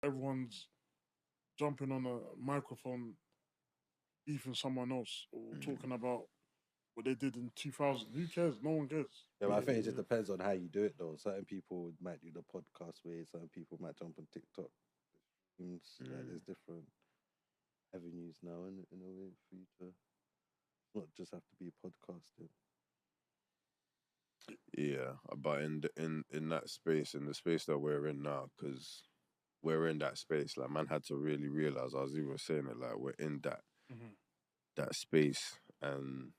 everyone's jumping on a microphone, beefing someone else, or talking about what they did in 2000. Who cares? No one cares. Yeah, but I think it just depends on how you do it, though. Certain people might do the podcast way. Certain people might jump on TikTok. Like, there's different avenues now, in a way, for you to not just have to be podcasting. Yeah, but in that space, in the space that we're in now, because we're in that space, like man had to really realize. I was even saying it, like we're in that space, and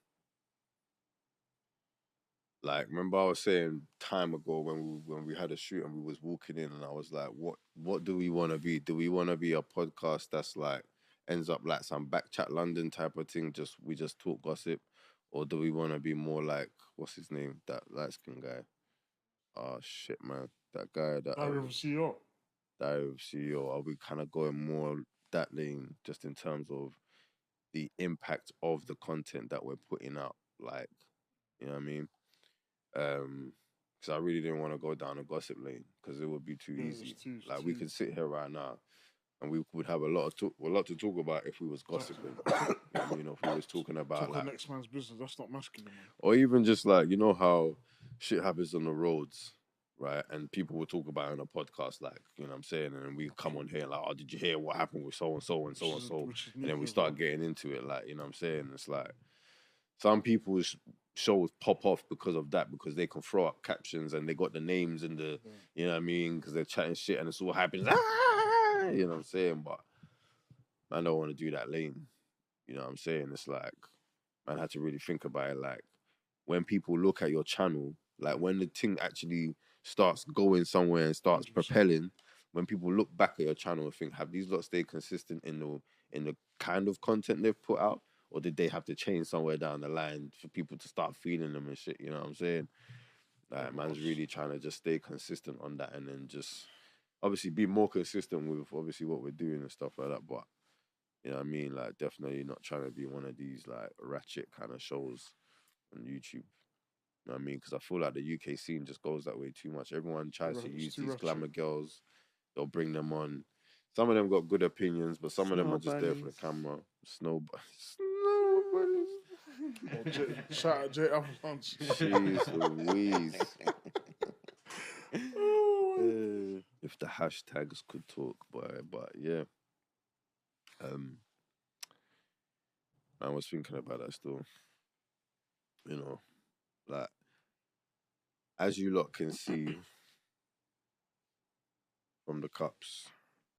like remember I was saying time ago when we had a shoot and we was walking in, and I was like, what do we want to be? Do we want to be a podcast that's like ends up like some back chat London type of thing? We just talk gossip, or do we want to be more like what's his name, that light skin guy? Oh shit, man, that guy that Diary of a CEO. Diary of CEO. Are we kind of going more that lane, just in terms of the impact of the content that we're putting out? Like, you know what I mean? Because I really didn't want to go down a gossip lane because it would be too easy. Like we could sit here right now and we would have a lot to talk about if we was gossiping. You know, if we was talking about talk like on next man's business, that's not masculine, man. Or even just like, you know how shit happens on the roads, right? And people will talk about it on a podcast, like, you know what I'm saying? And then we come on here like, oh, did you hear what happened with so and so and so and so? And then we start getting into it, like, you know what I'm saying? It's like some people's shows pop off because of that, because they can throw up captions and they got the names and the, you know what I mean? Because they're chatting shit and it's all happens, you know what I'm saying? But I don't want to do that lane, you know what I'm saying? It's like, man, I had to really think about it, like, when people look at your channel, like when the thing actually starts going somewhere and starts 100%. Propelling, when people look back at your channel and think, have these lot stayed consistent in the kind of content they've put out, or did they have to change somewhere down the line for people to start feeling them and shit? You know what I'm saying? Like, man's really trying to just stay consistent on that, and then just obviously be more consistent with obviously what we're doing and stuff like that. But you know what I mean? Like, definitely not trying to be one of these like ratchet kind of shows on YouTube. You know what I mean? Because I feel like the UK scene just goes that way too much. Everyone tries to use these glamour girls. They'll bring them on. Some of them got good opinions, but some of them are just there for the camera. Snow bunnies. Shout out J Avalanche. Jeez Louise. If the hashtags could talk, boy, but yeah. I was thinking about that still. You know, like, as you lot can see from the cups,